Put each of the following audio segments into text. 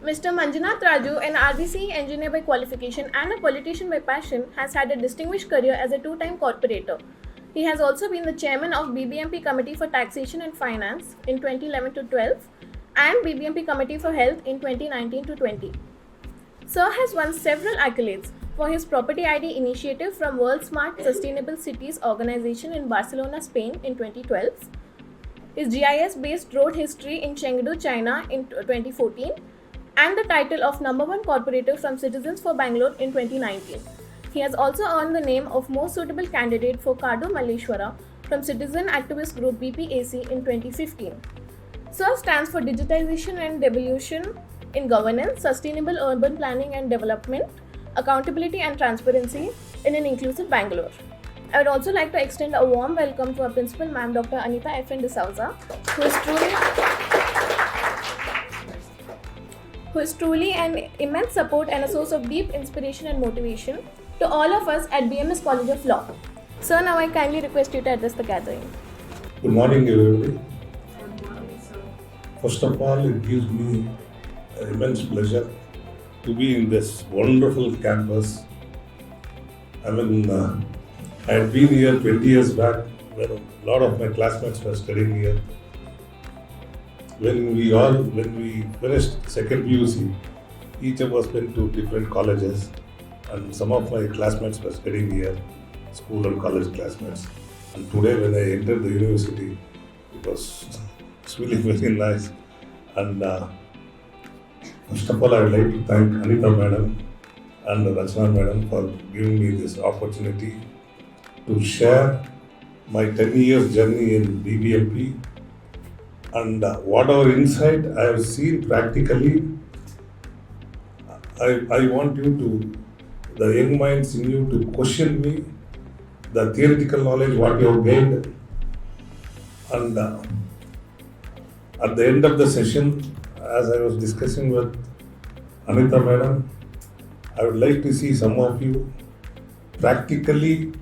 Mr. Manjunath Raju, an RBC engineer by qualification and a politician by passion, has had a distinguished career as a two-time corporator. He has also been the chairman of BBMP Committee for Taxation and Finance in 2011 to 12 and BBMP Committee for Health in 2019 to 20. Sir has won several accolades for his Property ID initiative from World Smart Sustainable Cities organization in Barcelona, Spain in 2012, his GIS-based road history in Chengdu, China in 2014, and the title of number one corporator from Citizens for Bangalore in 2019. He has also earned the name of most suitable candidate for Kadu Malleshwara from citizen activist group BPAC in 2015. SIR stands for Digitization and Devolution in Governance, Sustainable Urban Planning and Development, Accountability and Transparency in an Inclusive Bangalore. I would also like to extend a warm welcome to our principal, Ma'am Dr. Anita F. N. D'Souza, who is truly an immense support and a source of deep inspiration and motivation to all of us at BMS College of Law. Sir, now I kindly request you to address the gathering. Good morning, everybody. First of all, it gives me immense pleasure to be in this wonderful campus. I had been here 20 years back when a lot of my classmates were studying here. When we finished second PUC, each of us went to different colleges, and some of my classmates were studying here, school and college classmates. And today when I entered the university, it's really very nice. And first of all, I would like to thank Anita Madam and Rachana Madam for giving me this opportunity to share my 10 years journey in BBMP and whatever insight I have seen practically. I want the young minds in you to question me, the theoretical knowledge what you have gained, and at the end of the session, as I was discussing with Anita Madam, I would like to see some of you practically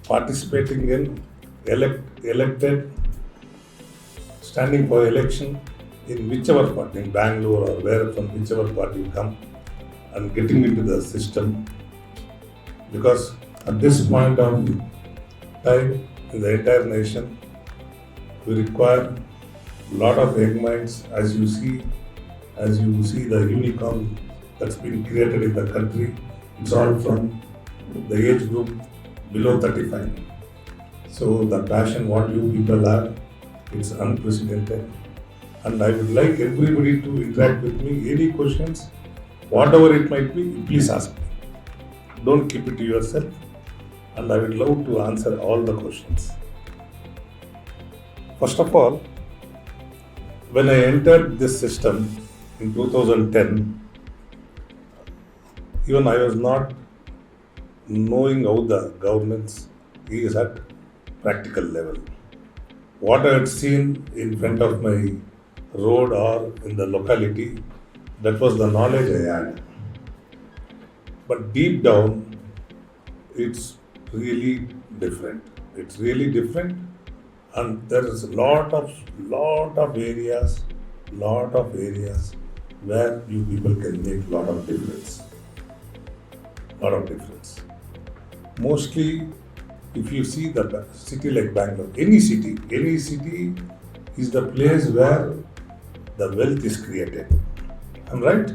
participating in elected, standing for election in whichever party, in Bangalore or where from whichever party you come, and getting into the system. Because at this point of time in the entire nation, we require a lot of young minds. As you see the unicorn that's been created in the country, it's all from the age group below 35. So the passion what you people have, it's unprecedented. And I would like everybody to interact with me. Any questions, whatever it might be, please ask me. Don't keep it to yourself. And I would love to answer all the questions. First of all, when I entered this system in 2010, even I was not knowing how the governance is at practical level. What I had seen in front of my road or in the locality, that was the knowledge I had. But deep down, it's really different. It's really different, and there is a lot of areas where you people can make lot of difference. Mostly, if you see the city like Bangalore, any city is the place where the wealth is created. Am I right?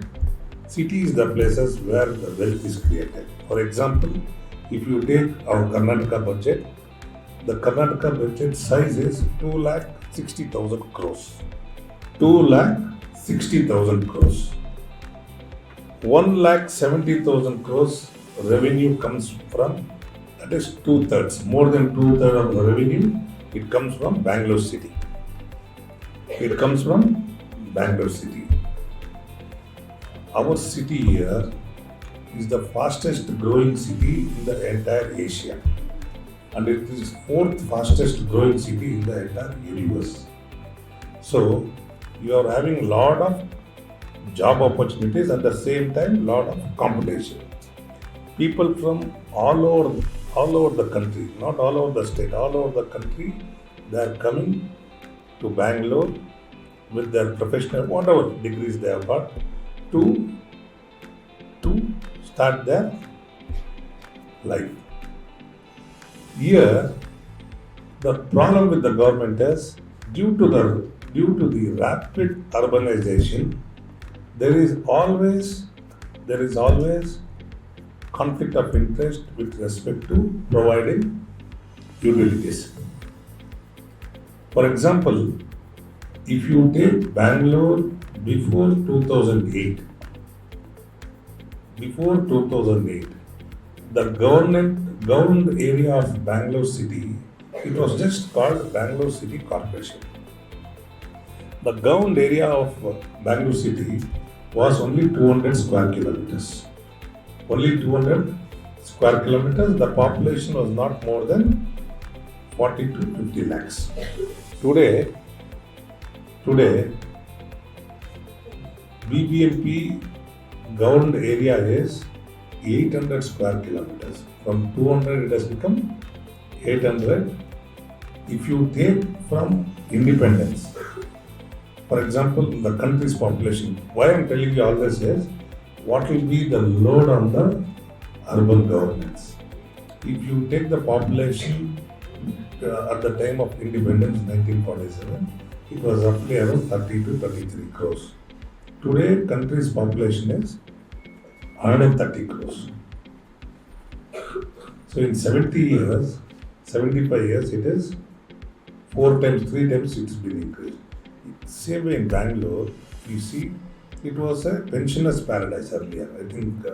City is the places where the wealth is created. For example, if you take our Karnataka budget, the Karnataka budget size is 2,60,000 crores. 2,60,000 crores. 1,70,000 crores revenue comes from, that is 2/3, more than 2/3 of the revenue, it comes from Bangalore city. Our city here is the fastest growing city in the entire Asia, and it is fourth fastest growing city in the entire universe. So you are having a lot of job opportunities, at the same time lot of competition. People from all over the country, not all over the state, all over the country, they are coming to Bangalore with their professional, whatever degrees they have got, to start their life. Here, the problem with the government is due to the rapid urbanization, there is always conflict of interest with respect to providing utilities. For example, if you take Bangalore before 2008, the governed area of Bangalore city, it was just called Bangalore City Corporation. The governed area of Bangalore city was only 200 square kilometers. Only 200 square kilometers. The population was not more than 40 to 50 lakhs. Today, BBMP governed area is 800 square kilometers. From 200 it has become 800. If you take from independence, for example, the country's population, why I am telling you all this is, what will be the load on the urban governance? If you take the population at the time of independence, 1947, it was roughly around 30 to 33 crores. Today, country's population is 130 crores. So in 70 years, 75 years, it is 3 times it's been increased. Same way in Bangalore, you see, it was a pensioners' paradise earlier. I think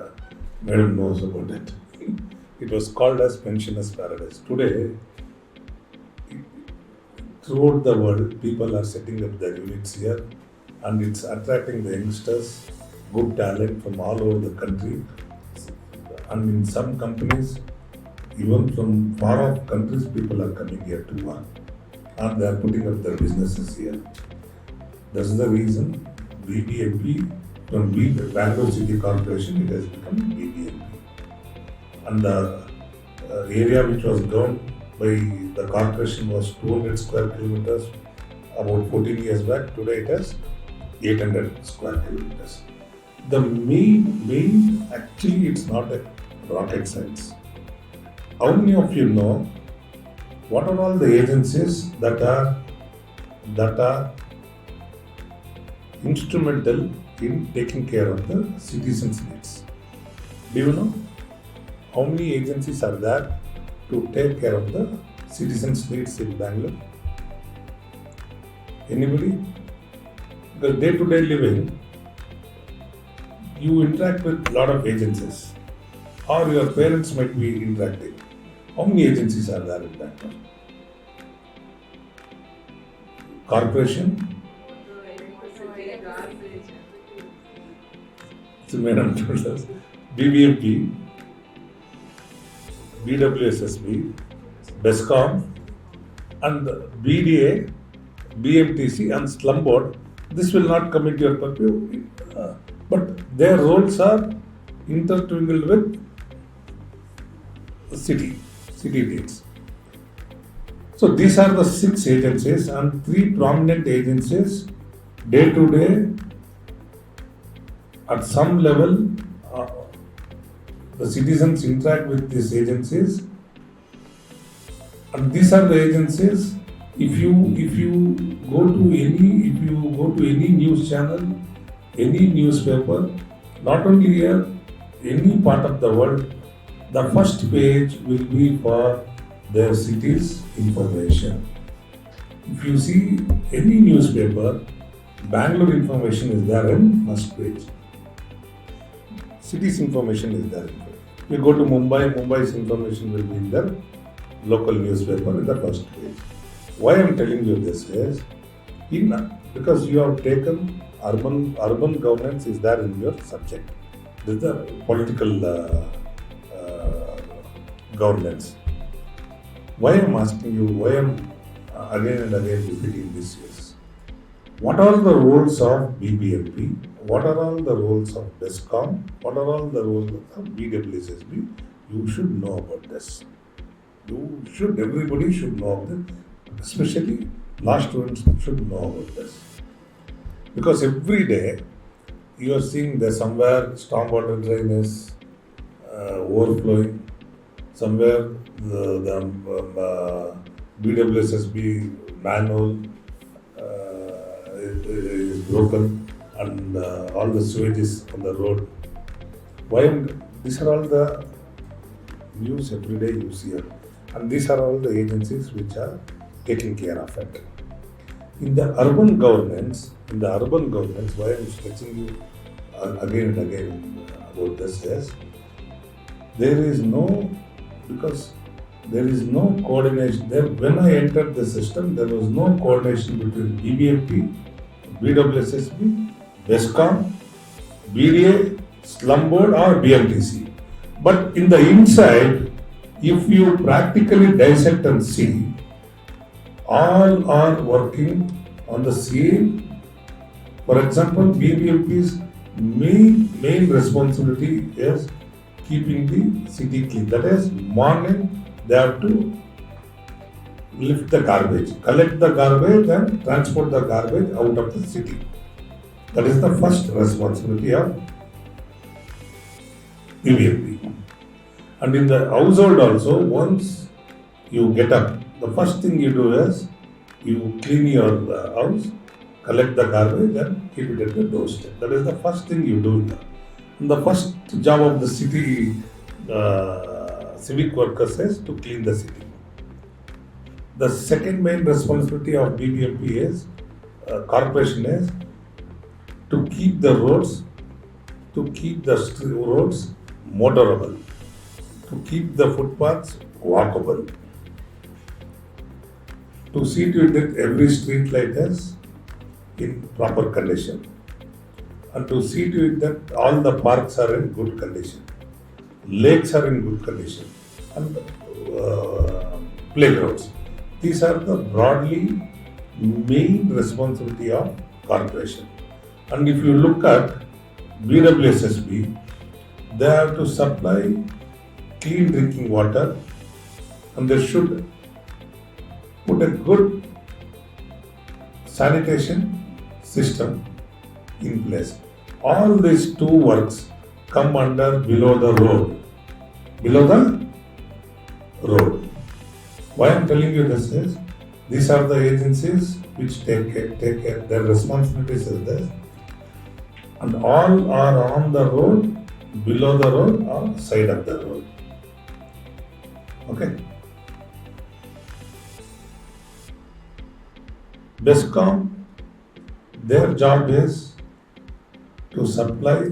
Madam knows about it. It was called as pensioners' paradise. Today, throughout the world, people are setting up their units here, and it's attracting the youngsters, good talent from all over the country. And in some companies, even from far off countries, people are coming here to work, and they are putting up their businesses here. That's the reason BBMP, from Bangalore City Corporation, it has become BBMP. And the area which was governed by the corporation was 200 square kilometers about 14 years back. Today it has 800 square kilometers. The main, actually it's not a rocket science. How many of you know what are all the agencies that are instrumental in taking care of the citizens' needs? Do you know how many agencies are there to take care of the citizens' needs in Bangalore? Anybody? Because day-to-day living, you interact with a lot of agencies, or your parents might be interacting. How many agencies are there in Bangalore? Corporation? So Madam told us, BBMP, BWSSB, BESCOM, and BDA, BMTC, and Slum Board. This will not come into your purview, but their roles are intertwined with city needs. So these are the 6 agencies, and 3 prominent agencies day to day at some level the citizens interact with these agencies, and these are the agencies. If you go to any news channel, any newspaper, not only here, any part of the world, the first page will be for their city's information. If you see any newspaper, Bangalore information is there in first page. City's information is there. You go to Mumbai's information will be in the local newspaper in the first page. Why I am telling you this is, because you have taken urban governance is there in your subject. This is the political governance. Why I am asking you, why I am again and again repeating this is, what are the roles of BBMP? What are all the roles of BESCOM? What are all the roles of BWSSB? You should know about this. Everybody should know about this. Especially law students should know about this. Because every day you are seeing that somewhere stormwater drain is overflowing, somewhere the BWSSB manual is broken, and all the sewage is on the road. These are all the news every day you see it. And these are all the agencies which are taking care of it. In the urban governance, why I'm stretching you again and again about this is, there is no coordination. When I entered the system, there was no coordination between BBMP, BWSSB, BESCOM, BDA, Slum Board or BMTC. But in the inside, if you practically dissect and see, all are working on the same. For example, BBMP's main responsibility is keeping the city clean. That is, morning they have to lift the garbage, collect the garbage and transport the garbage out of the city. That is the first responsibility of BBMP. And in the household also, once you get up, the first thing you do is you clean your house, collect the garbage and keep it at the doorstep. That is the first thing you do here. And the first job of the city civic workers is to clean the city. The second main responsibility of BBMP is, corporation is, to keep the roads motorable, to keep the footpaths walkable, to see to it that every street light is in proper condition, and to see to it that all the parks are in good condition, lakes are in good condition, and playgrounds. These are the broadly main responsibility of corporation. And if you look at BWSSB, they have to supply clean drinking water, and they should put a good sanitation system in place. All these two works come under below the road. Why I am telling you this is, these are the agencies which take care, their responsibilities is this, and all are on the road, below the road or side of the road. Okay. BESCOM, their job is to supply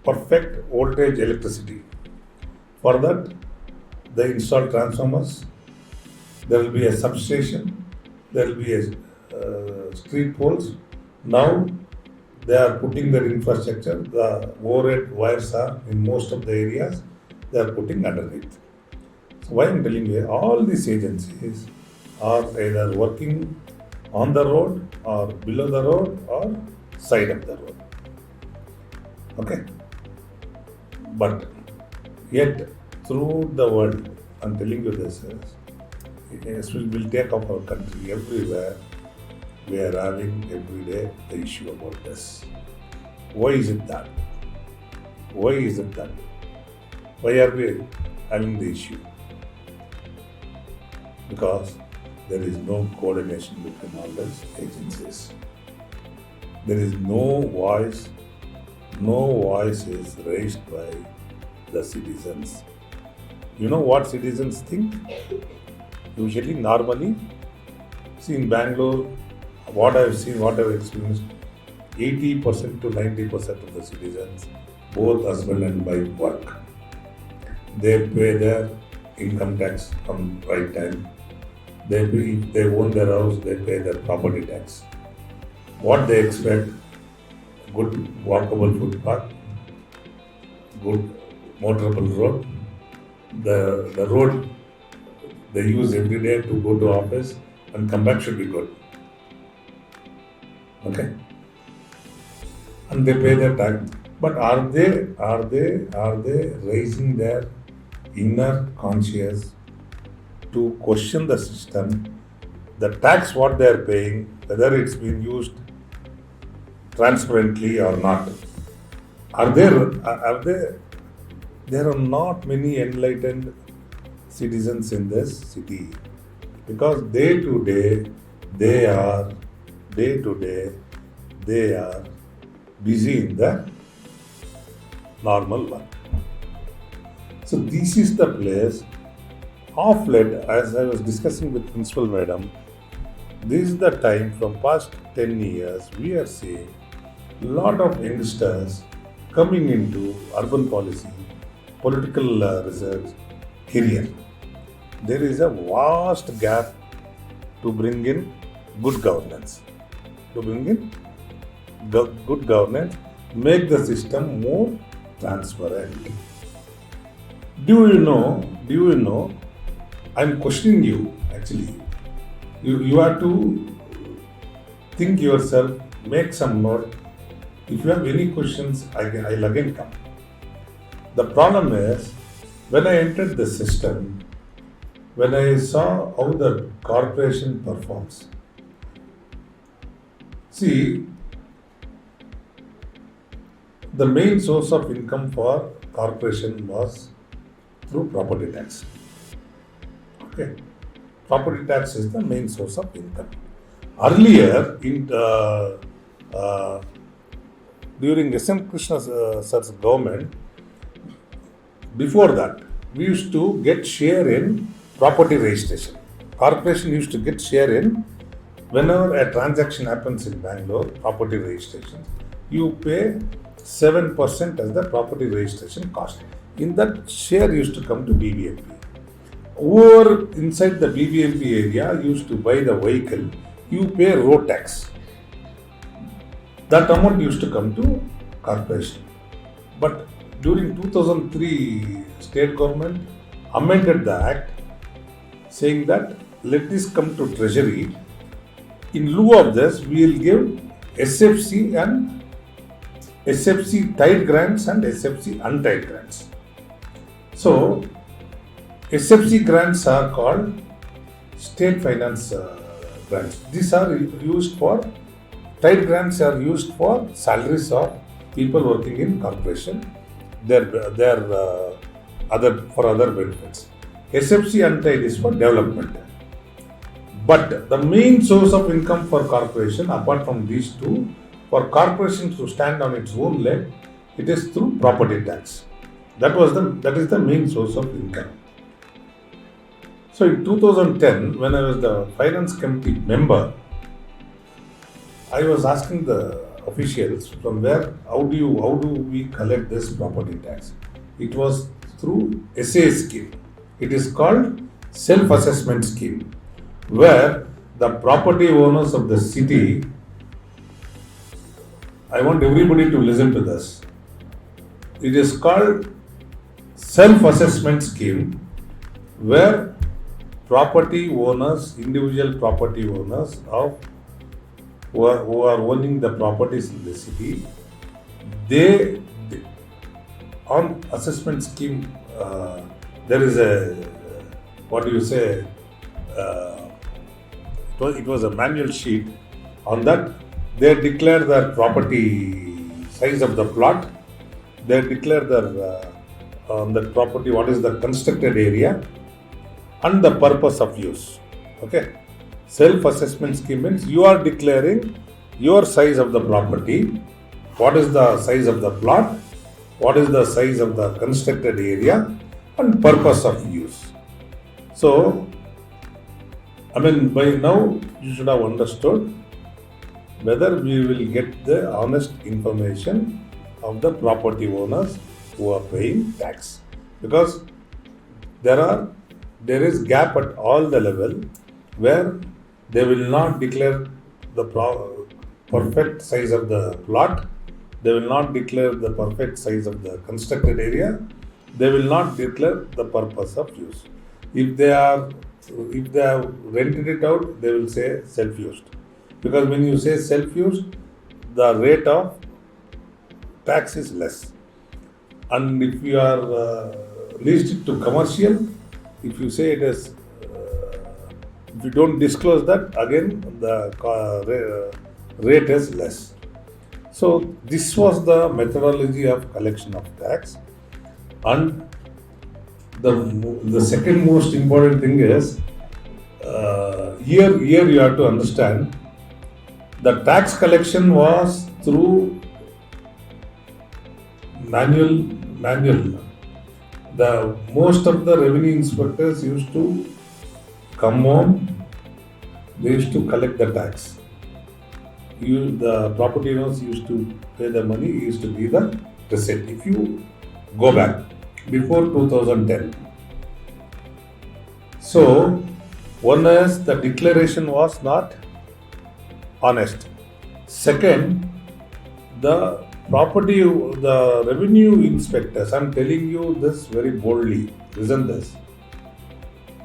perfect voltage electricity. For that, they install transformers, there will be a substation, there will be a street poles. Now they are putting their infrastructure, the overhead wires are in most of the areas, they are putting underneath. So why I am telling you, all these agencies are either working on the road or below the road or side of the road. Okay? But yet, through the world, I'm telling you this is, we will take up our country everywhere. We are having every day the issue about this. Why is it that? Why are we having the issue? Because there is no coordination between all these agencies. There is no voice is raised by the citizens. You know what citizens think? Usually, normally, see in Bangalore, what I've seen, what I've experienced, 80% to 90% of the citizens, both husband and wife, work. They pay their income tax on right time. If they own their house, they pay their property tax. What they expect? Good walkable footpath, good motorable road. The road they use every day to go to office and come back should be good. Okay? And they pay their tax. But are they raising their inner conscience to question the system, the tax what they are paying, whether it's been used transparently or not? Are there there are not many enlightened citizens in this city, because day to day they are day to day they are busy in the normal work. So this is the place. Of late, as I was discussing with Principal Madam, this is the time from past 10 years we are seeing lot of youngsters coming into urban policy, political research career. There is a vast gap to bring in good governance. To bring in good governance, make the system more transparent. Do you know, I'm questioning you actually. You have to think yourself, make some note. If you have any questions, I'll again come. The problem is, when I entered the system, when I saw how the corporation performs, see, the main source of income for corporation was through property tax. Okay, property tax is the main source of income. Earlier, during S.M. Krishna sir's government, before that, we used to get share in property registration. Corporation used to get share in whenever a transaction happens in Bangalore, property registration, you pay 7% as the property registration cost. In that, share used to come to BBMP. Over inside the BBMP area, used to buy the vehicle, you pay road tax. That amount used to come to corporation. But during 2003, state government amended the act saying that let this come to treasury. In lieu of this, we will give SFC and SFC tied grants and SFC untied grants. So, SFC grants are called state finance grants. These are used for, tied grants are used for salaries of people working in corporation, their other benefits. SFC untied is for development. But the main source of income for corporation, apart from these two, for corporation to stand on its own leg, it is through property tax. That is the main source of income. So in 2010, when I was the finance committee member, I was asking the officials from where, how do we collect this property tax? It was through SA scheme. It is called self-assessment scheme, where the property owners of the city, I want everybody to listen to this. It is called self-assessment scheme, where property owners, individual property owners who are owning the properties in the city, they on assessment scheme, there is a, it was a manual sheet. On that, they declare their property size of the plot. They declare their on the property what is the constructed area and the purpose of use. Okay. Self-assessment scheme means you are declaring your size of the property, what is the size of the plot, what is the size of the constructed area, and purpose of use. So, by now you should have understood whether we will get the honest information of the property owners who are paying tax, because there is gap at all the level where they will not declare the perfect size of the plot, they will not declare the perfect size of the constructed area, they will not declare the purpose of use. If they have rented it out, they will say self-used, because when you say self-used, the rate of tax is less. And if you are leased it to commercial, if you say it is, if you don't disclose that, again the rate is less. So this was the methodology of collection of tax. And the second most important thing is, here you have to understand, the tax collection was through manual. The most of the revenue inspectors used to come home, they used to collect the tax. The property owners used to pay the money, used to give the receipt. If you go back before 2010, so one is the declaration was not honest. Second, the revenue inspectors, I'm telling you this very boldly, listen this.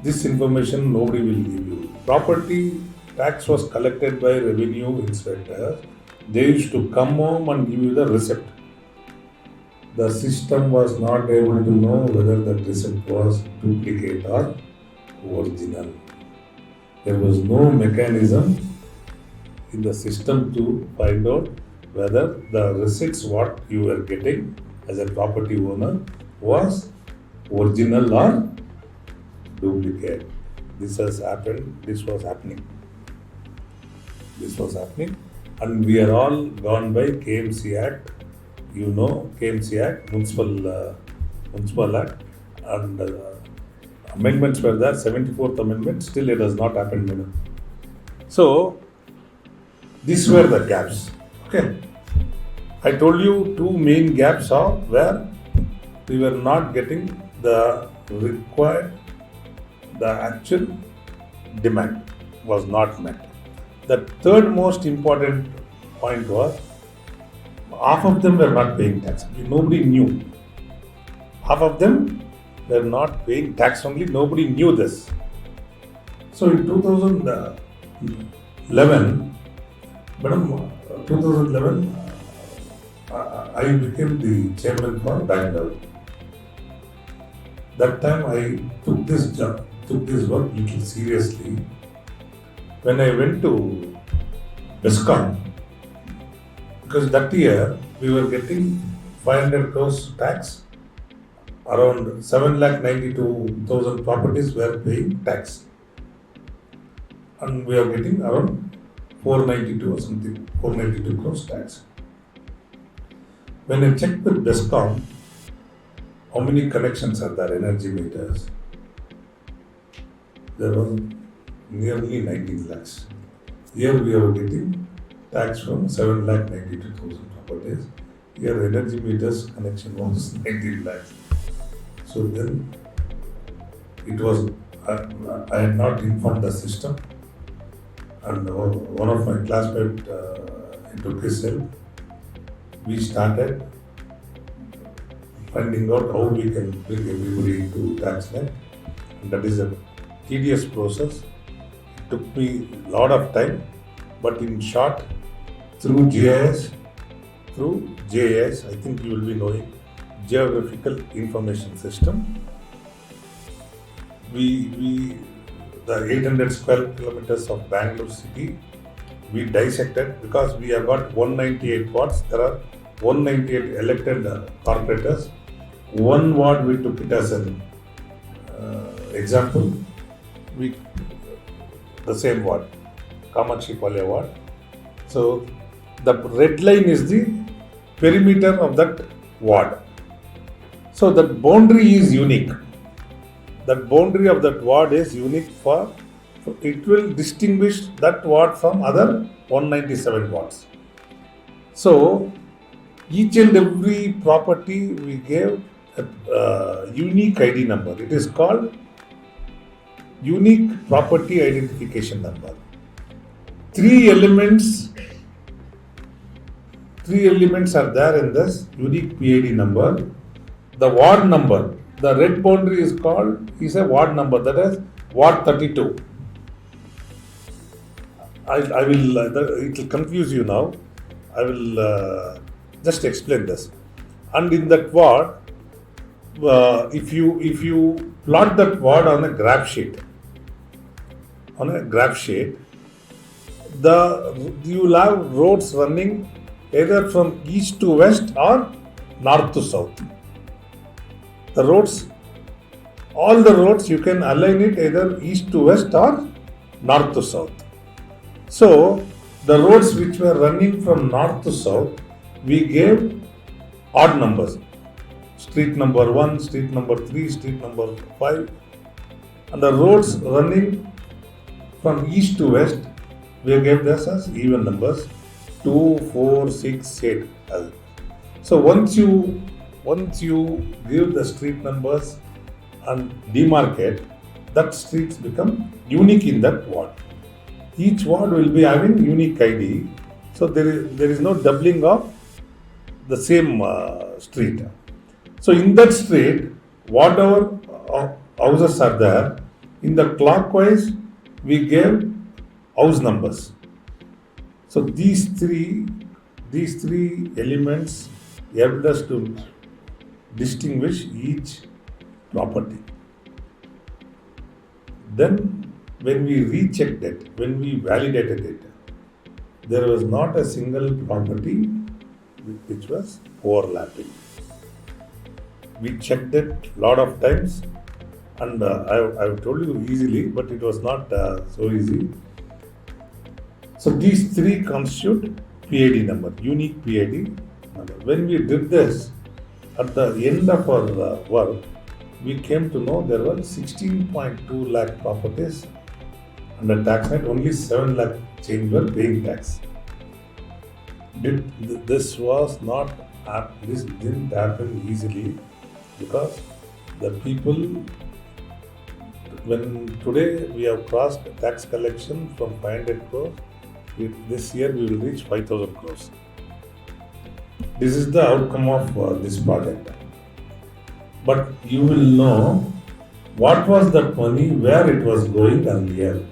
This information nobody will give you. Property tax was collected by revenue inspectors. They used to come home and give you the receipt. The system was not able to know whether the receipt was duplicate or original. There was no mechanism in the system to find out whether the receipts what you were getting as a property owner was original or duplicate. This was happening, and we are all gone by KMC Act. You know KMC Act, Municipal Act, and amendments were there, 74th Amendment, still it has not happened, madam. So, these were the gaps. Okay. I told you two main gaps are where we were not getting the actual demand was not met. The third most important point was half of them were not paying tax. Nobody knew. Half of them were not paying tax only. Nobody knew this. So in 2011, madam, 2011, I became the chairman for Bangalore. That time I took this work little seriously. When I went to BESCOM, because that year we were getting 500 crores tax, around 7,92,000 properties were paying tax, and we are getting around 492 or something, 492 crores tax. When I checked with BESCOM, how many connections are there, energy meters? There was nearly 19 lakhs. Here we are getting tax from 7,92,000 properties. Here energy meters connection was 19 lakhs. So then it was, I had not informed the system, and one of my classmates took his help. We started finding out how we can bring everybody to TaxNet, and that is a tedious process. It took me a lot of time, but in short, through GIS, I think you will be knowing, Geographical Information System, the 800 square kilometers of Bangalore city, we dissected, because we have got 198 wards. There are 198 elected corporators. One ward we took it as an example. The same ward, Kamakshi Palya ward. So the red line is the perimeter of that ward. So that boundary is unique. That boundary of that ward is unique it will distinguish that ward from other 197 wards. So each and every property we gave a unique ID number. It is called unique property identification number. Three elements are there in this unique PID number. The ward number, the red boundary is a ward number, that is Ward 32. It will confuse you now. I will just explain this. And in that ward, if you plot that ward on a graph sheet, you will have roads running either from east to west or north to south. The roads, all the roads you can align it either east to west or north to south. So the roads which were running from north to south, we gave odd numbers. Street number 1, street number 3, street number 5. And the roads running from east to west, we gave this as even numbers 2, 4, 6, 8. So once you give the street numbers and demarcate, that streets become unique in that ward. Each ward will be having unique ID. So there is no doubling of the same street. So in that street, whatever houses are there, in the clockwise, we gave house numbers. So these three elements helped us to distinguish each property. Then when we rechecked it, when we validated it, there was not a single property which was overlapping. We checked it a lot of times, and I've told you easily, but it was not so easy. So these three constitute PID number, unique PID number. When we did this, at the end of our work, we came to know there were 16.2 lakh properties under tax net, only 7 lakh change were paying tax. This didn't happen easily, because the people, when today we have crossed tax collection from 500 crores, this year we will reach 5,000 crores. This is the outcome of this project. But you will know what was that money, where it was going earlier.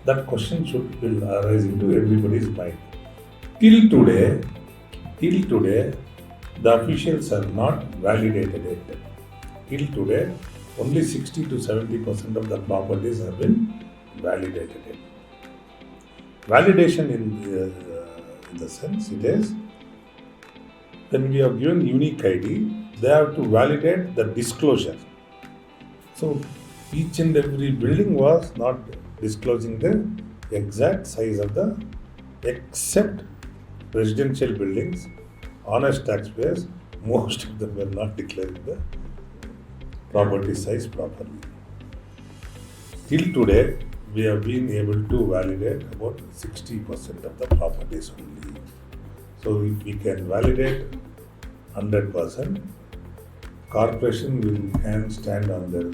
That question will arise into everybody's mind. Till today, the officials have not validated it. Till today, only 60 to 70% of the properties have been validated. Validation in the sense it is, when we have given unique ID, they have to validate the disclosure. So each and every building was not disclosing the exact size of the, except residential buildings, honest taxpayers, most of them were not declaring the property size properly. Till today, we have been able to validate about 60% of the properties only. So if we can validate 100%, corporation can stand on their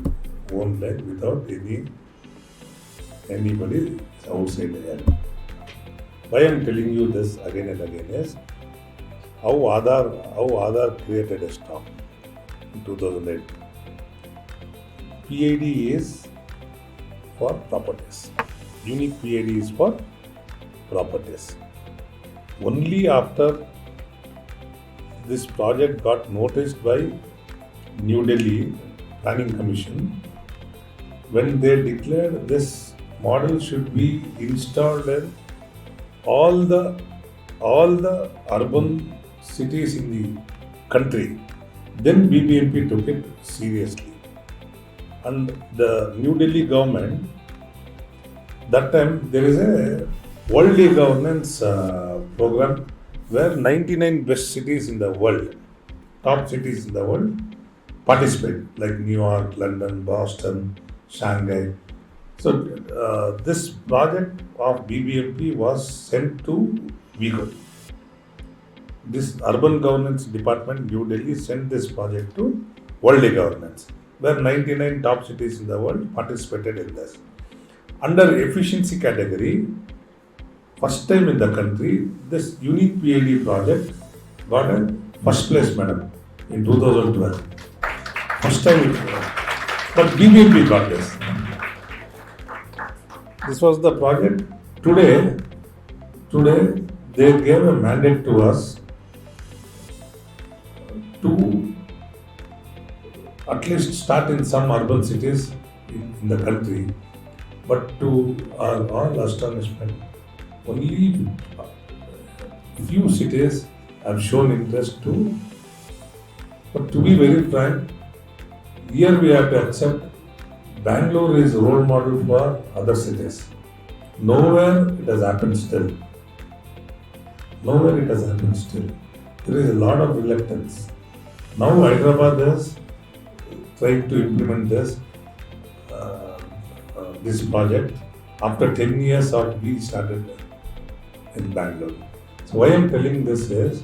own leg without anybody outside help. Why I am telling you this again and again is how Aadhaar created a stock in 2008. PID is for properties. Unique PID is for properties. Only after this project got noticed by New Delhi Planning Commission, when they declared this model should be installed in all the urban cities in the country, then BBMP took it seriously. And the New Delhi government, that time there is a World E-Governance program where 99 best cities in the world, top cities in the world, participate, like New York, London, Boston, Shanghai. So this project of BBMP was sent to WIGO. This urban governance department, New Delhi, sent this project to World E-Governance, where 99 top cities in the world participated in this. Under efficiency category, first time in the country, this unique PID project got a first place medal in 2012. First time, but BBMP got this. This was the project. Today they gave a mandate to us to at least start in some urban cities in the country, but to our all astonishment, only few cities have shown interest too. But to be very frank, here we have to accept Bangalore is a role model for other cities. Nowhere it has happened still. Nowhere it has happened still. There is a lot of reluctance. Now Hyderabad is trying to implement this project after 10 years of we started in Bangalore. So why I'm telling this is,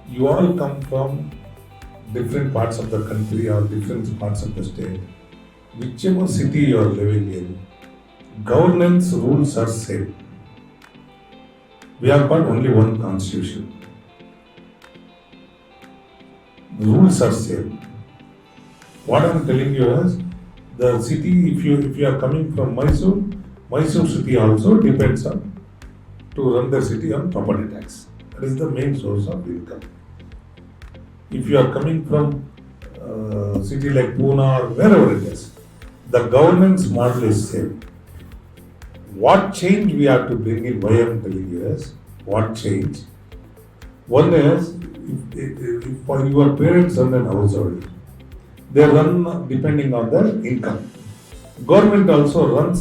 you all come from different parts of the country or different parts of the state. Whichever city you are living in, governance rules are same. We have got only one constitution. The rules are same. What I am telling you is, the city, if you are coming from Mysore city also depends on to run the city on property tax. That is the main source of income. If you are coming from city like Pune or wherever it is, the governance model is same. What change we have to bring in, why I am telling you is, what change? One is, if for your parents run an household, they run depending on their income. Government also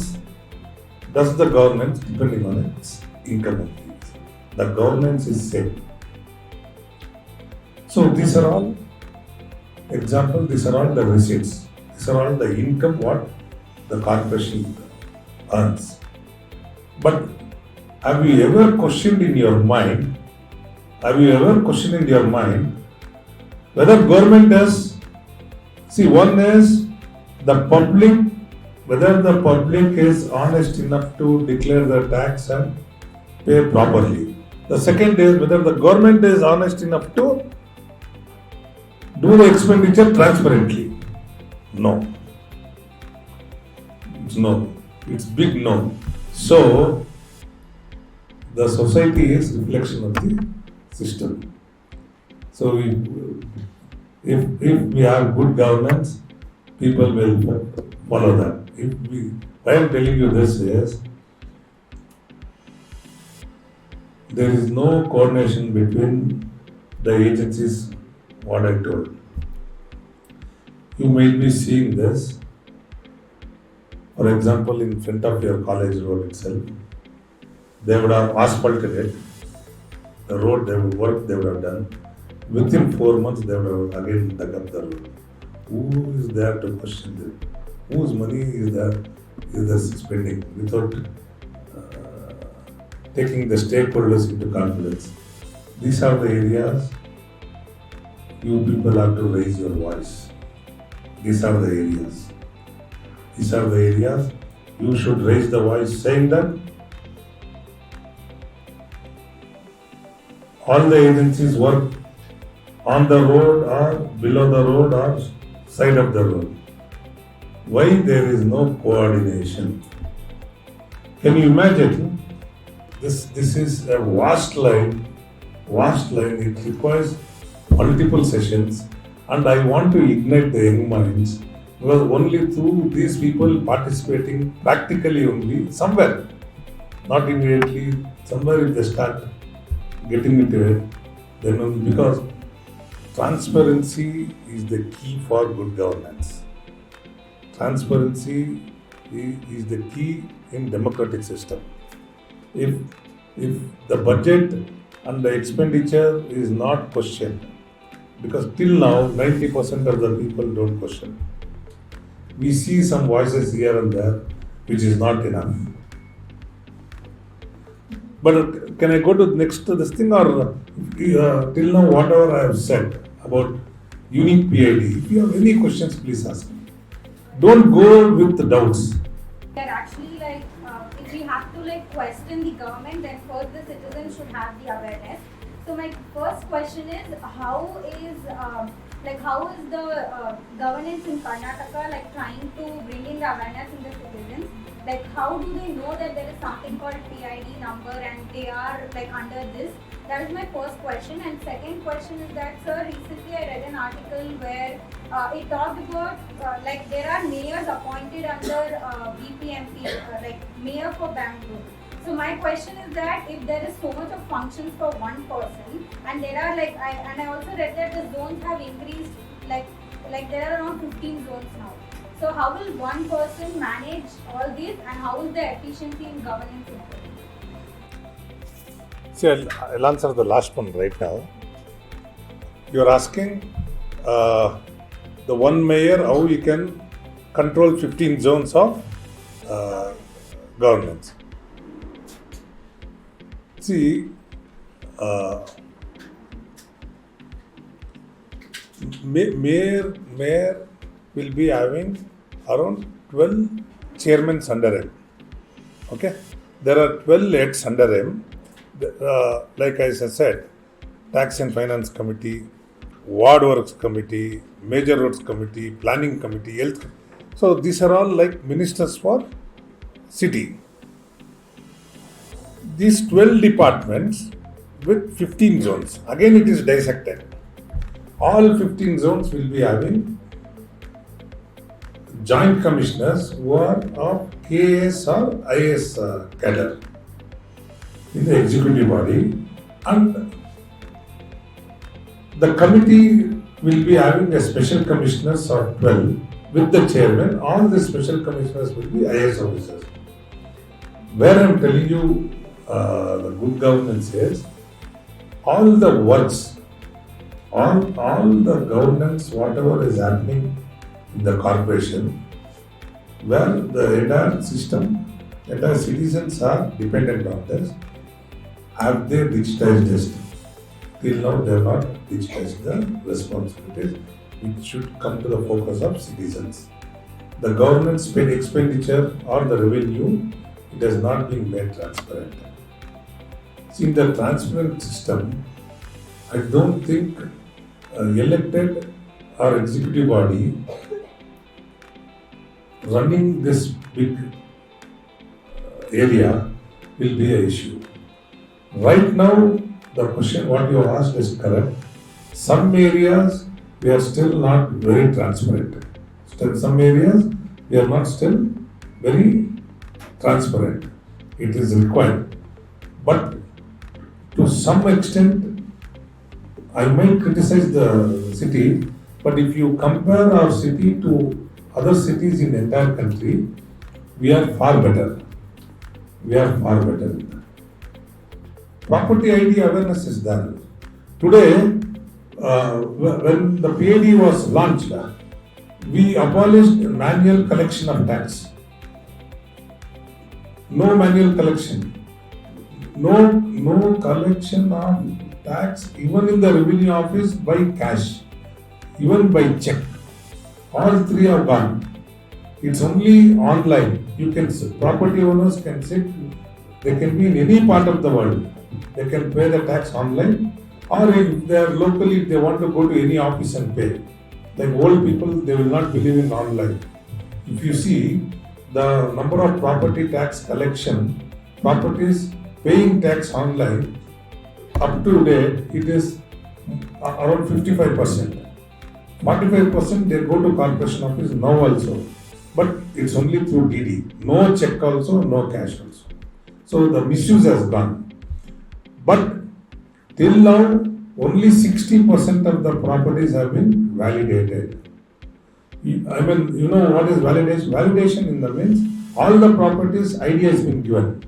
does the governance depending on its income. The governance is same. So these are all examples, these are all the receipts, these are all the income what the corporation earns. But have you ever questioned in your mind, whether government does, see, one is the public, whether the public is honest enough to declare the tax and pay properly. The second is whether the government is honest enough to do the expenditure transparently. No. It's big no. So, the society is reflection of the system. So, if we have good governance, people will follow that. Why I am telling you this is, there is no coordination between the agencies, what I told. You might be seeing this, for example, in front of your college road itself, they would have asphalted it, the road they would have done. Within 4 months, they would have again dug up the road. Who is there to question them? Whose money is there spending without taking the stakeholders into confidence? These are the areas you people have to raise your voice. These are the areas you should raise the voice, saying that all the agencies work on the road or below the road or side of the road. Why there is no coordination? Can you imagine? This is a vast line. It requires multiple sessions, and I want to ignite the young minds, because only through these people participating practically only, somewhere, not immediately, somewhere if they start getting into it, then only, because transparency is the key for good governance. Transparency is the key in democratic system. If the budget and the expenditure is not questioned, because till now 90% of the people don't question. We see some voices here and there, which is not enough. But can I go to next to this thing, or till now whatever I have said about unique PID, if you have any questions, please ask me. Don't go with the doubts. They're actually like, if we have to like question the government, then first the citizens should have the awareness. So my first question is, how is the governance in Karnataka like trying to bring in the awareness in the citizens? Like, how do they know that there is something called PID number and they are like under this? That is my first question. And second question is that, sir, recently I read an article where it talked about like there are mayors appointed under BPMP, like mayor for Bangalore. So my question is that if there is so much of functions for one person, and there are I also read that the zones have increased, like there are around 15 zones now. So how will one person manage all these, and how is the efficiency in governance improved? See, I'll answer the last one right now. You're asking the one mayor how he can control 15 zones of governance. See, mayor will be having around 12 chairmen under him. Okay, there are 12 heads under him. Like I said, Tax and Finance Committee, Ward Works Committee, Major Roads Committee, Planning Committee, Health. So these are all like ministers for city. These 12 departments with 15 zones. Again, it is dissected. All 15 zones will be having joint commissioners who are of KS or IS cadre in the executive body, and the committee will be having a special commissioners of 12 with the chairman. All the special commissioners will be IS officers. Where I am telling you the good governance is, all the works, all the governance, whatever is happening in the corporation, where the entire system, entire citizens are dependent on this, have they digitized this? Till now they have not digitized the responsibilities, which should come to the focus of citizens. The government's expenditure or the revenue, it has not been made transparent. See, in the transparent system, I don't think elected or executive body running this big area will be an issue. Right now, the question what you asked is correct. Some areas we are still not very transparent. Some areas we are not still very transparent. It is required. But to some extent, I might criticize the city, but if you compare our city to other cities in the entire country, we are far better. We are far better. Property ID awareness is there. Today, when the PID was launched, we abolished manual collection of tax. No manual collection. No collection of tax even in the revenue office by cash, even by check. All three are gone. It's only online. You can, property owners can sit, they can be in any part of the world. They can pay the tax online, or if they are locally, if they want to go to any office and pay. Like old people, they will not believe in online. If you see the number of property tax collection, properties paying tax online, up to date, it is around 55%. 45% they go to corporation office now also, but it's only through DD. No check also, no cash also. So the misuse has gone. But till now, only 60% of the properties have been validated. I mean, you know what is validation? Validation in the means all the properties ID has been given.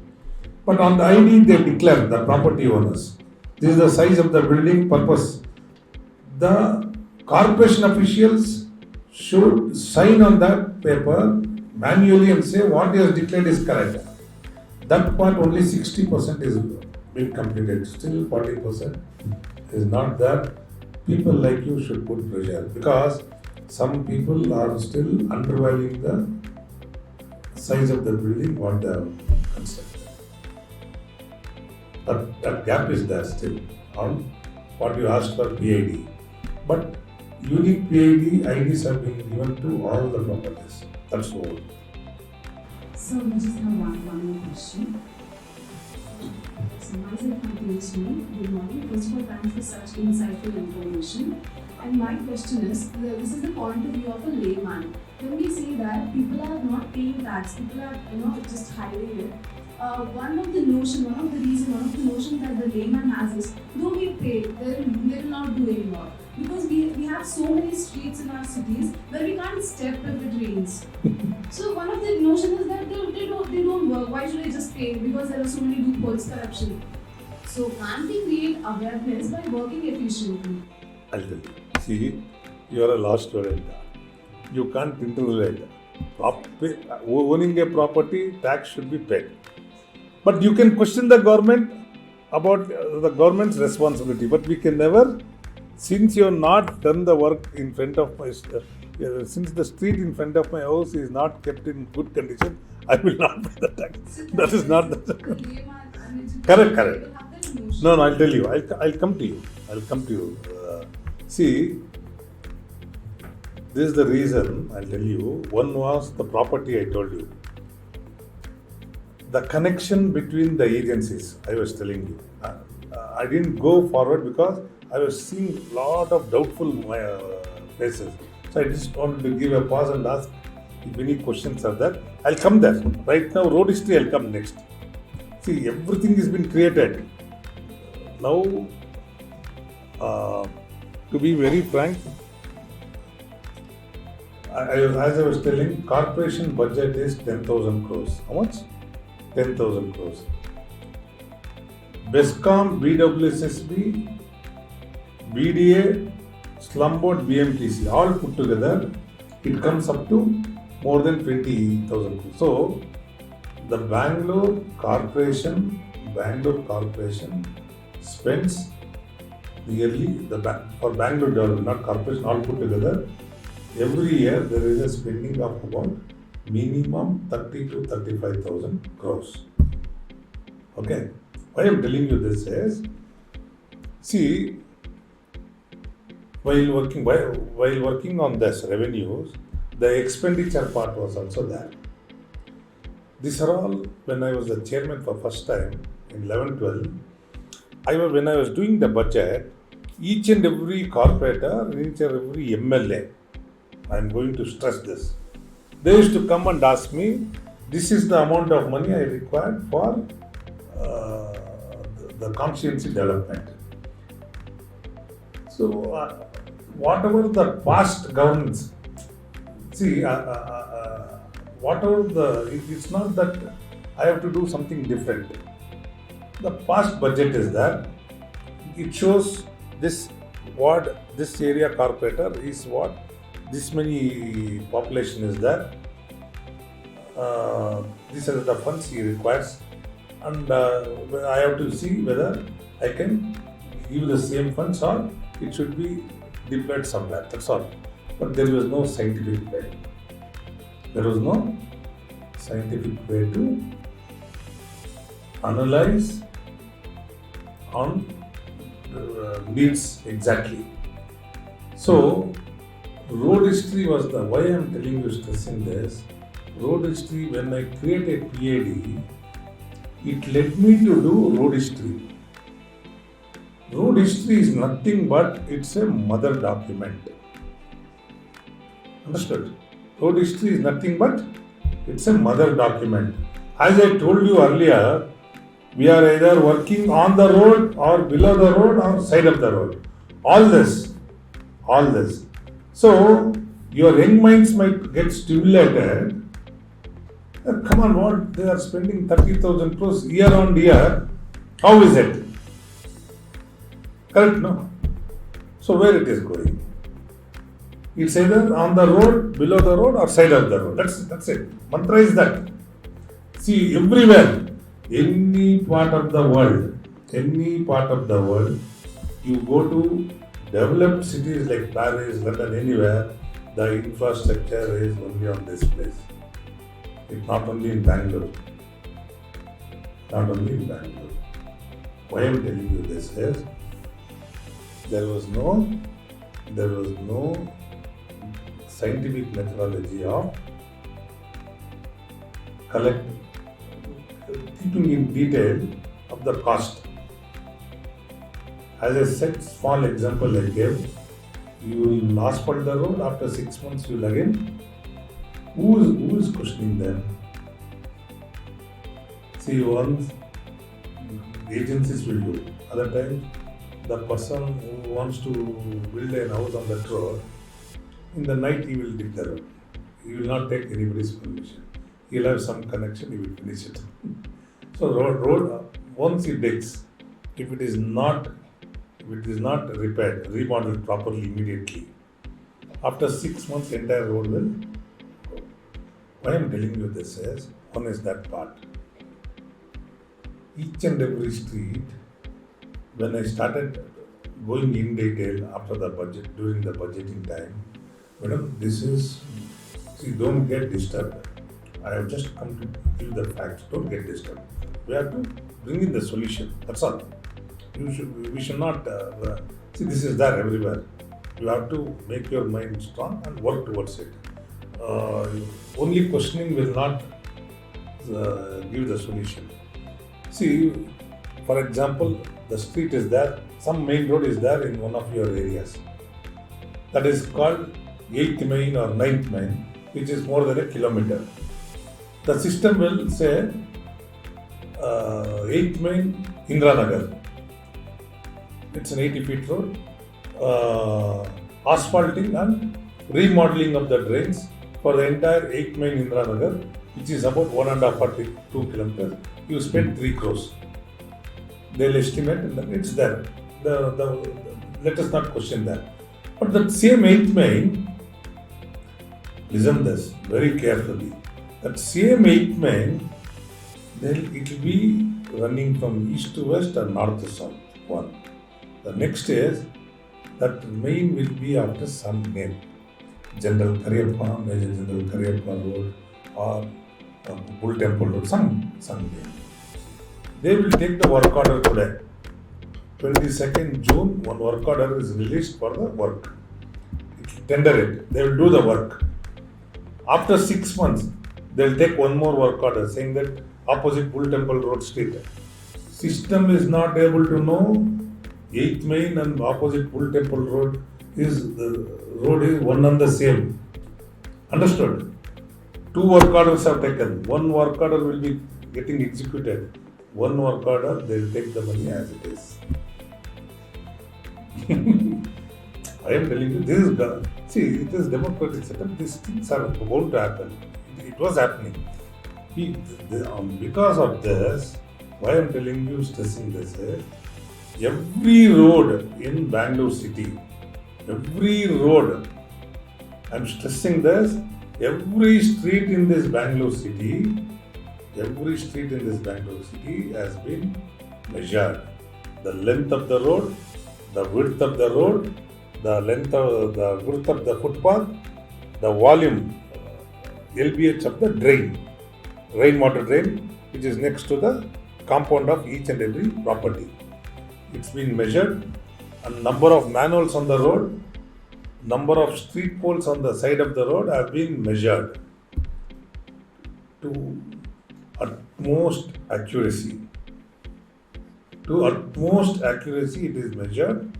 But on the ID they declare the property owners. This is the size of the building, purpose. The corporation officials should sign on that paper manually and say what he has declared is correct. That part only 60% is been completed. Still 40% is not there. People like you should put pressure, because some people are still undervaluing the size of the building what they have constructed. That gap is there still on what you asked for PID. But unique PID IDs have been given to all the properties. That's all. So we just have one more question. So myself, my PhD, good morning. First of all, thanks for such insightful information. And my question is, this is the point of view of a layman. When we say that people are not paying tax, people are just hiding it, one of the notion that the layman has is, though we pay, they will not do any work. Because we have so many streets in our cities where we can't step if it rains. So one of the notion is that they don't work. Why should I just pay? Because there are so many loopholes, corruption. So can't we create awareness by working efficiently? I'll tell you. See, you are a law student. You can't interrelate. Owning a property, tax should be paid. But you can question the government about the government's responsibility. But we can never, since you have not done the work in front of my, since the street in front of my house is not kept in good condition, I will not pay the tax. That is not the. Correct. No, I'll tell you. I'll come to you. See, this is the reason, I'll tell you. One was the property I told you. The connection between the agencies, I was telling you. I didn't go forward because I was seeing a lot of doubtful faces. So I just wanted to give a pause and ask if any questions are there. I'll come there. Right now, road history, I'll come next. See, everything has been created. Now, to be very frank, as I was telling, corporation budget is 10,000 crores. How much? 10,000 crores. BESCOM, BWSSB, BDA, Slum Board, BMTC, all put together, it comes up to more than 20,000 crores. So, the Bangalore Corporation spends nearly, for Bangalore development, not corporation, all put together, every year there is a spending of about minimum 30 to 35,000 crores. Okay. Why I am telling you this is, see, while working on this revenues, the expenditure part was also there. These are all when I was the chairman for first time in 11-12. When I was doing the budget, each and every corporator, each and every MLA, I am going to stress this. They used to come and ask me, this is the amount of money I required for the constituency development. So, whatever the past governance, see, it's not that I have to do something different. The past budget is there. It shows this area corporator is what, this many population is there. These are the funds he requires. And I have to see whether I can give the same funds or it should be deployed somewhere. That's all. But there was no scientific way. To analyze on needs exactly. So, road history was why I am telling you, stressing this. Road history, when I created PAD, it led me to do road history. Road history is nothing but it's a mother document. Understood? Road history is nothing but it's a mother document. As I told you earlier, we are either working on the road or below the road or side of the road. All this. So, your young minds might get stimulated. Come on, what? They are spending 30,000 crores year on year. How is it? Correct, no? So, where it is going? It's either on the road, below the road or side of the road. That's it. Mantra is that. See, everywhere, any part of the world, you go to developed cities like Paris, London, anywhere, the infrastructure is only on this place. It's not only in Bangalore. Why I am telling you this is, there was no scientific methodology of keeping in detail of the cost. As I said, small example I gave, you will asphalt the road, after 6 months you will again. Who is questioning them? See, once agencies will do. Other times, the person who wants to build a house on that road, in the night he will dig the road. He will not take anybody's permission. He will have some connection, he will finish it. So road once he digs, if it is not repaired, remodeled properly immediately, after 6 months entire road will go. Why I am telling you this is, one is that part. Each and every street, when I started going in detail after the budget, during the budgeting time, madam, don't get disturbed. I have just come to give the facts, don't get disturbed. We have to bring in the solution, that's all. We should not, see, this is there everywhere. You have to make your mind strong and work towards it. Only questioning will not give the solution. See, for example, the street is there, some main road is there in one of your areas. That is called 8th main or 9th main, which is more than a kilometer. The system will say 8th main, Indira Nagar. It's an 80 feet road. Asphalting and remodeling of the drains for the entire 8th main Indira Nagar, which is about 1.5 to 2 kilometers. You spend 3 crores. They'll estimate and it's there. Let us not question that. But that same 8th main, listen this very carefully. That same 8th main, then it will be running from east to west or north to south. One. The next is that main will be after some name. General Karyappa, Major General Karyappa Road or Bull Temple Road, some name. They will take the work order today. 22nd June, one work order is released for the work. Tender it. They will do the work. After 6 months, they will take one more work order saying that opposite Bull Temple Road Street. System is not able to know 8th main and opposite Bull Temple Road is one and the same. Understood? 2 work orders have taken. One work order will be getting executed. One work order, they will take the money as it is. I am telling you, this is, see, it is democratic setup. These things are going to happen. It was happening. Because of this, why I am telling you, stressing this is, every road in Bangalore city, every road, I am stressing this, every street in this Bangalore city has been measured. The length of the road, the width of the road, the width of the footpath, the volume, LBH of the rainwater drain, which is next to the compound of each and every property. It's been measured, and number of manholes on the road, number of street poles on the side of the road have been measured to utmost accuracy. To utmost accuracy it is measured.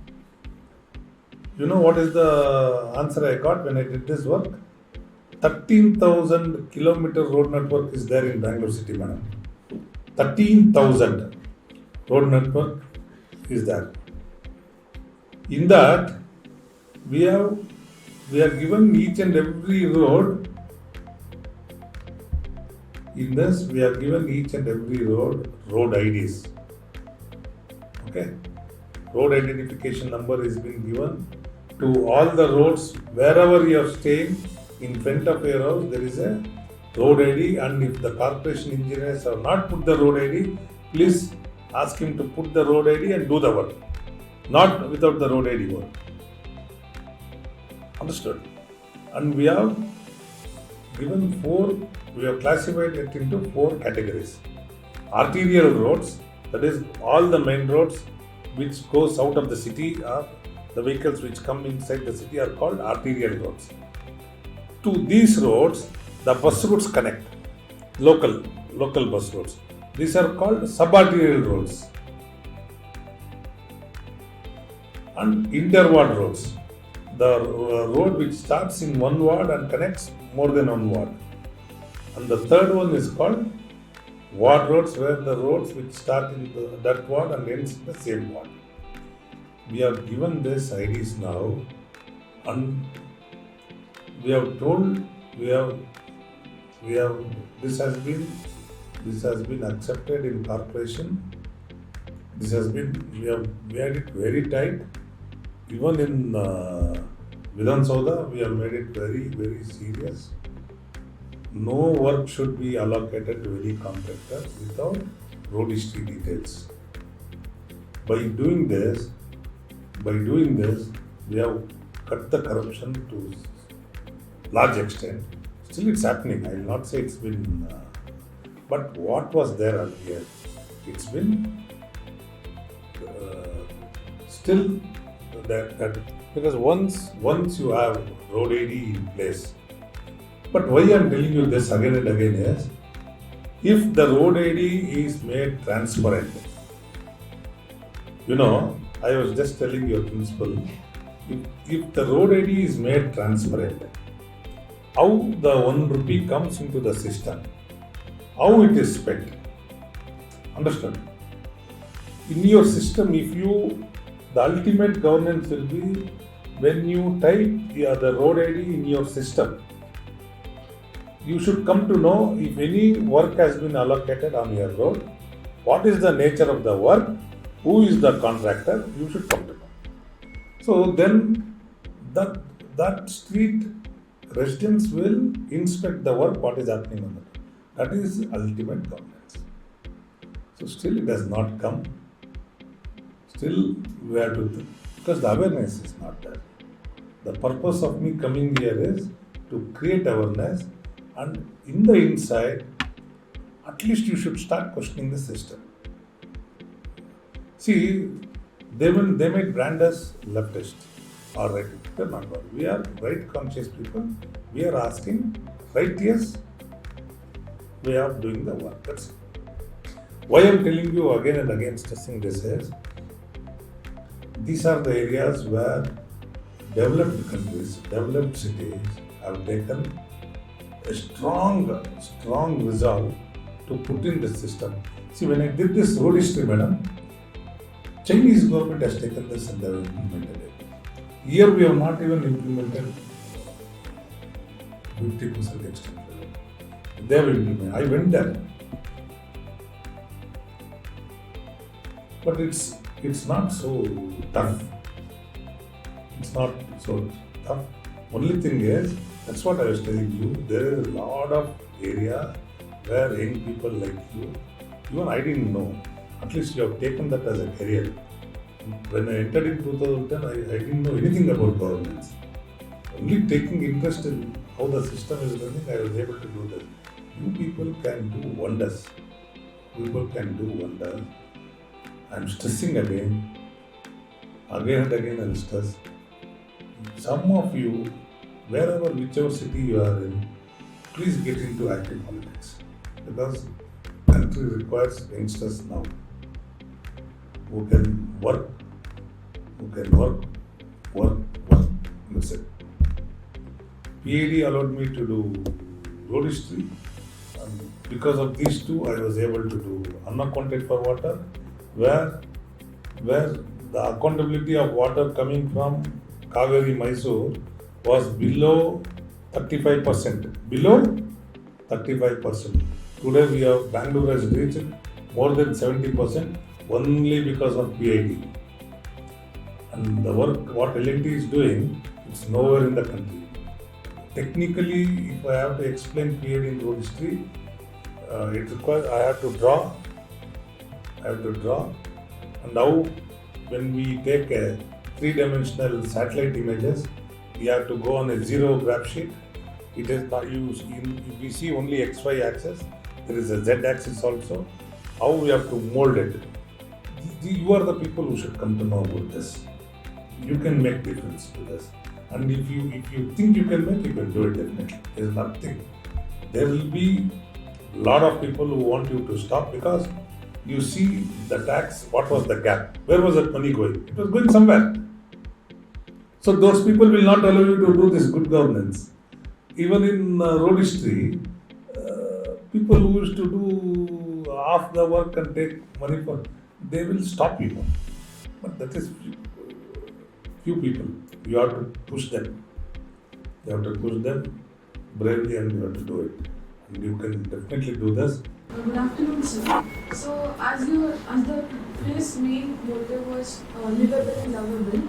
You know what is the answer I got when I did this work? 13,000 kilometer road network is there in Bangalore city, madam. 13,000 road network is there. In that, we are given each and every road. In this, we are given each and every road IDs. Okay, road identification number is being given to all the roads. Wherever you are staying, in front of your house, there is a road ID, and if the corporation engineers have not put the road ID, please ask him to put the road ID and do the work. Not without the road ID work. Understood? And we have classified it into 4 categories. Arterial roads, that is all the main roads which goes out of the city, or the vehicles which come inside the city are called arterial roads. To these roads, the bus routes connect, local bus roads. These are called subarterial roads. And interward roads, the road which starts in one ward and connects more than one ward. And the third one is called Ward roads were the roads which start in that ward and ends in the same ward. We have given this IDs now, and we have told we have this has been accepted in corporation. We have made it very tight. Even in Vidhan Sauda, we have made it very, very serious. No work should be allocated to any contractor without road history details. By doing this, we have cut the corruption to large extent. Still, it's happening. I will not say it's been, but what was there earlier, it's been still that because once you have road AD in place. But why I am telling you this again and again is, if the road AD is made transparent, I was just telling your principal, if the road AD is made transparent, how the 1 rupee comes into the system, how it is spent. Understand? In your system, the ultimate governance will be when you type the road ID in your system. You should come to know if any work has been allocated on your road, what is the nature of the work, who is the contractor, you should come to know. So then that street residents will inspect the work, what is happening on the road. That is ultimate governance. So still it has not come. Still we have to think, because the awareness is not there. The purpose of me coming here is to create awareness, and in the inside, at least you should start questioning the system. See, they might brand us leftist or right. They're not. We are right conscious people. We are asking righteous way of doing the work. That's it. Why I am telling you again and again, stressing this is, these are the areas where developed countries, developed cities have taken a strong resolve to put in the system. See, when I did this road history, madam, Chinese government has taken this and they have implemented it. Here we have not even implemented 50% extent. They have implemented. I went there. But it's not so tough. It's not so tough. Only thing is, that's what I was telling you, there is a lot of area where young people like you, even I didn't know, at least you have taken that as a career. When I entered in 2010, I didn't know anything about governance. Only taking interest in how the system is running, I was able to do that. You people can do wonders. I'm stressing again and again I'll stress. Some of you, whichever city you are in, please get into active politics, because country requires youngsters now who can work. Listen. PAD allowed me to do road history, and because of these two, I was able to do unaccounted for water, where the accountability of water coming from Kaveri, Mysore was below 35%. Below 35%. Today we have Bangalore has reached more than 70% only because of PID. And the work what L&T is doing, it's nowhere in the country. Technically, if I have to explain PID in road history, it requires I have to draw. And now, when we take a 3-dimensional satellite images, we have to go on a zero graph sheet. It is not used. We see only XY axis. There is a Z axis also. How we have to mold it. You are the people who should come to know about this. You can make difference to this. And if you think you can make, you can do it definitely. There is nothing. There will be a lot of people who want you to stop, because you see the tax, what was the gap? Where was that money going? It was going somewhere. So those people will not allow you to do this good governance. Even in road history, people who used to do off the work and take money for, they will stop you. But that is few people. You have to push them. You have to push them bravely and you have to do it. And you can definitely do this. Good afternoon, sir. So, as the previous main motive was livable and lovable,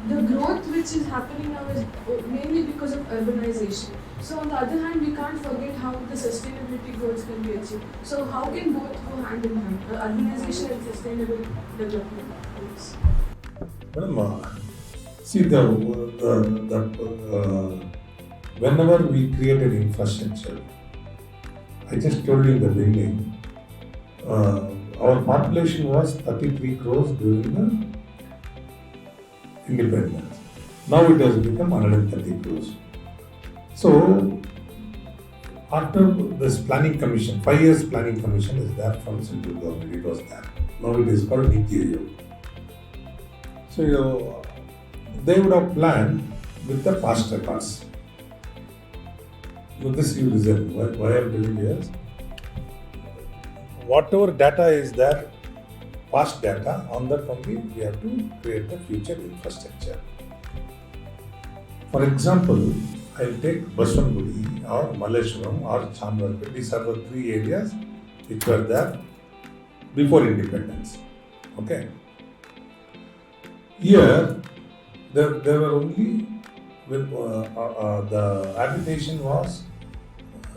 the growth which is happening now is mainly because of urbanization. So, on the other hand, we can't forget how the sustainability goals can be achieved. So, how can both go hand in hand, urbanization and sustainable development? Yes. Madam, see whenever we create an infrastructure, I just told you in the beginning, our population was 33 crores during the independence. Now it has become 130 crores. So, after this planning commission, 5 years planning commission is there from central government, it was there. Now it is called NITI. So, they would have planned with the past records. So this you listen, why I am telling you is, whatever data is there, past data, on that only we have to create the future infrastructure. For example, I'll take Baswangudi or Malleshwaram or Chambarpet. These are the 3 areas which were there before independence. Okay. Here, there were only with the habitation was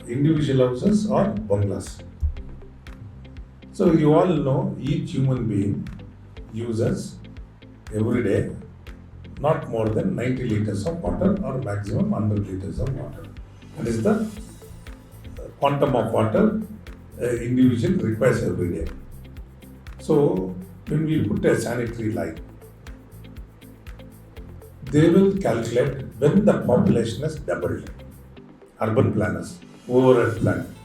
individual houses or bungalows. So you all know each human being uses every day not more than 90 liters of water or maximum 100 liters of water. That is the quantum of water individual requires every day. So when we put a sanitary line, they will calculate when the population has doubled. Urban planners, whoever had planned.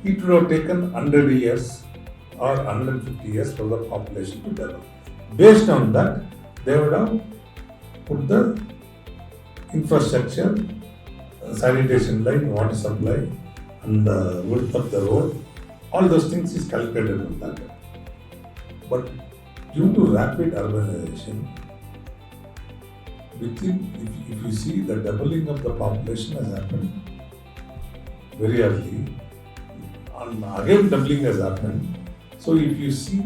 It would have taken 100 years or 150 years for the population to double. Based on that, they would have put the infrastructure, sanitation line, water supply, and the width of the road. All those things is calculated on that. But due to rapid urbanization, if you see the doubling of the population has happened very early, and again doubling has happened. So if you see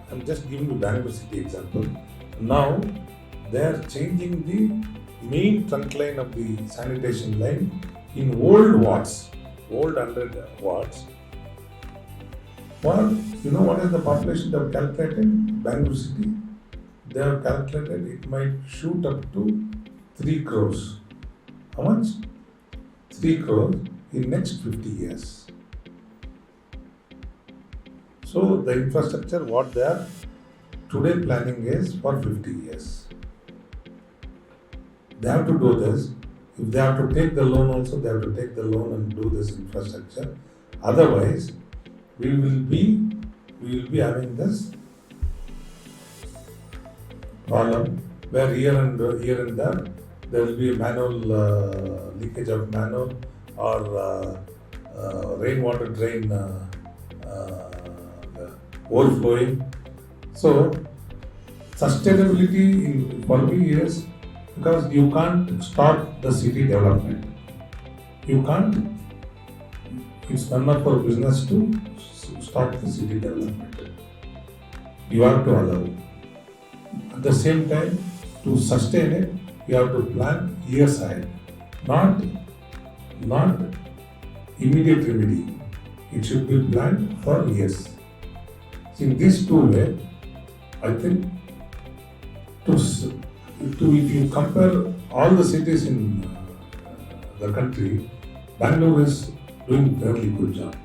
I'm just giving you Bangalore city example. Now they are changing the main trunk line of the sanitation line in old wards, old 100 wards. Well, you know what is the population they have calculated? Bangalore city. They have calculated it might shoot up to 3 crores. How much? 3 crores in next 50 years. So the infrastructure what they are today planning is for 50 years. They have to do this. If they have to take the loan also, they have to take the loan and do this infrastructure. Otherwise, we will be having this problem where here and there will be a manual leakage of manhole or rainwater drain overflowing. So sustainability for me is because you can't stop the city development. You can't. It's none of our business to stop the city development. You have to allow. At the same time, to sustain it, you have to plan years ahead, not immediate remedy. It should be planned for years. So in these two ways, I think if you compare all the cities in the country, Bangalore is doing fairly good job.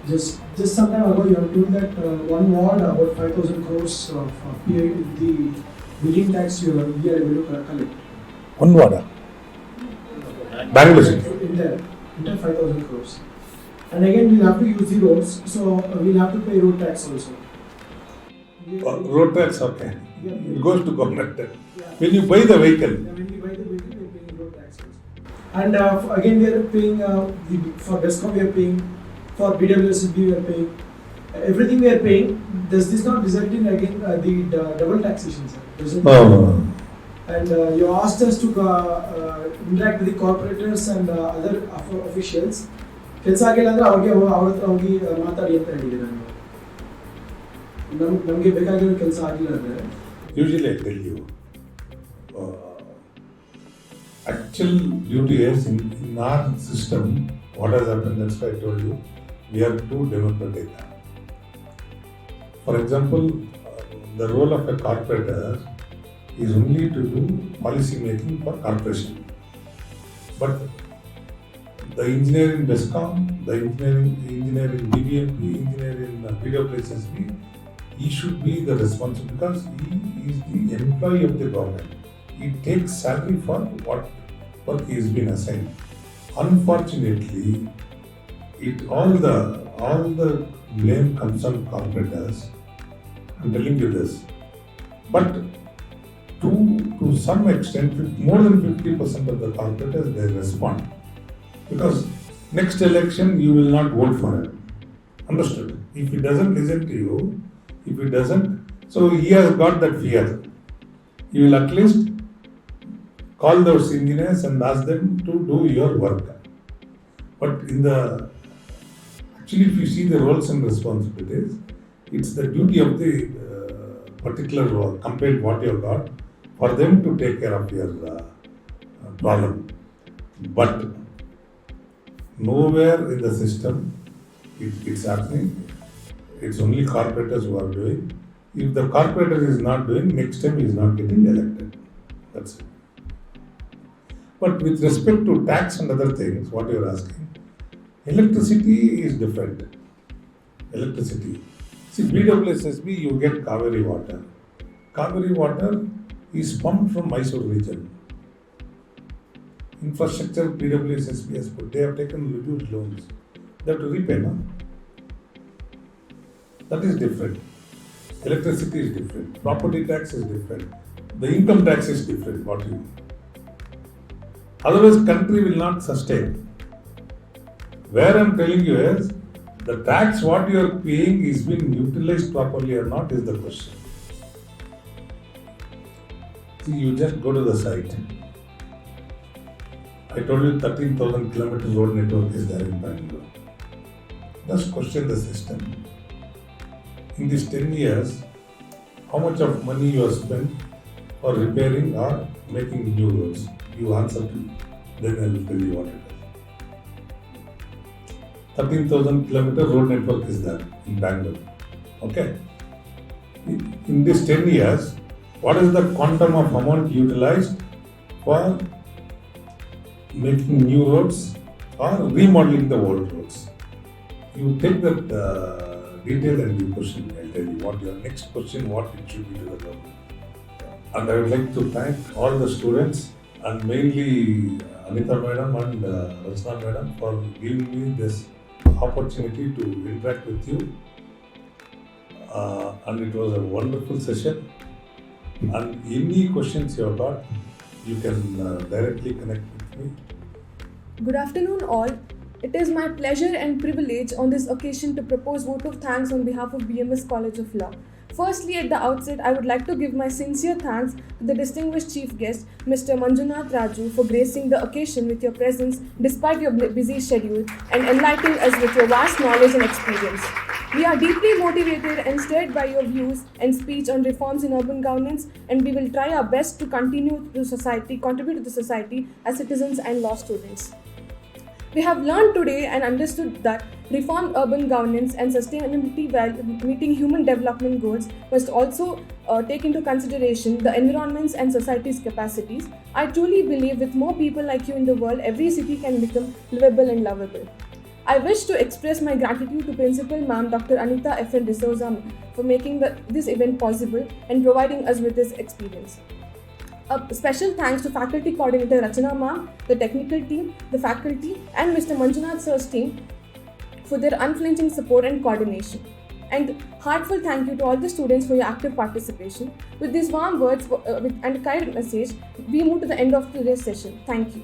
Just some time ago, you have told that one ward about 5,000 crores of PID, the building tax we are able to collect. One ward. Bangalore city. Entire 5,000 crores. And again, we'll have to use the roads, so we'll have to pay road tax also. Road tax, okay. Yeah. It goes to government. When you buy the vehicle. When we buy the vehicle, we are paying road tax also. And again, we are paying, for DESCOM, we are paying for BWSB we are paying. Everything we are paying. Does this not result in again the double taxation, sir? Doesn't No. And you asked us to interact with the corporators and other officials. ಕೆಲಸ ಆಗಿಲ್ಲ ಅಂದ್ರೆ ಅವ್ರ ಹತ್ರ ಹೋಗಿ ಮಾತಾಡಿ ಅಂತ ಹೇಳಿದೆ ನಮಗೆ ಬೇಕಾಗಿರೋ ಕೆಲಸ ಆಗಿಲ್ಲ ಅಂದ್ರೆ Usually I tell you, actual duty is in our system, what has happened, that's why I told you, we are too democratic. For example, the role of a corporator is only to do policy making for corporation. But the engineer in BESCOM, the engineer in BBMP, engineer in BWSB, he should be the responsible because he is the employee of the government. He takes salary for what work he has been assigned. Unfortunately, all the blame comes on corporators. I'm telling you this. But to some extent, more than 50% of the corporators, they respond. Because next election, you will not vote for him. Understood? If he doesn't listen to you, so he has got that fear. You will at least call those engineers and ask them to do your work. But actually, if you see the roles and responsibilities, it's the duty of the particular complaint what you have got for them to take care of your problem. But nowhere in the system it's happening. It's only corporators who are doing. If the corporator is not doing, next time he is not getting elected. That's it. But with respect to tax and other things, what you are asking, electricity is different. Electricity. See, BWSB, you get Kaveri water. Kaveri water is pumped from Mysore region. Infrastructure BWSB has put. They have taken huge loans. They have to repay, no? That is different. Electricity is different. Property tax is different. The income tax is different. What you mean? Otherwise, country will not sustain. Where I am telling you is, the tax what you are paying is being utilized properly or not is the question. See, you just go to the site. I told you 13,000 kilometers road network is there in Bangalore. Just question the system. In these 10 years, how much of money you have spent for repairing or making new roads? You answer to me. Then I will tell you what it is. 13,000 kilometer road network is there in Bangalore. Okay? In these 10 years, what is the quantum of amount utilized for making new roads or remodeling the old roads? You take that detail and you question. I'll tell you what your next question, what it should be to the government. And I would like to thank all the students and mainly Anita Madam and Rachna Madam for giving me this opportunity to interact with you. And it was a wonderful session. And any questions you have got, you can directly connect with me. Good afternoon, all. It is my pleasure and privilege on this occasion to propose vote of thanks on behalf of BMS College of Law. Firstly, at the outset, I would like to give my sincere thanks to the distinguished chief guest, Mr. Manjunath Raju, for gracing the occasion with your presence despite your busy schedule and enlightening us with your vast knowledge and experience. We are deeply motivated and stirred by your views and speech on reforms in urban governance, and we will try our best to contribute to the society as citizens and law students. We have learned today and understood that reformed urban governance and sustainability while meeting human development goals must also take into consideration the environment's and society's capacities. I truly believe with more people like you in the world, every city can become livable and lovable. I wish to express my gratitude to Principal Ma'am Dr. Anita F.N. D'Souza for making this event possible and providing us with this experience. A special thanks to Faculty Coordinator Rachana Ma'am, the technical team, the faculty, and Mr. Manjunath Sir's team for their unflinching support and coordination. And heartfelt thank you to all the students for your active participation. With these warm words and a kind message, we move to the end of today's session. Thank you.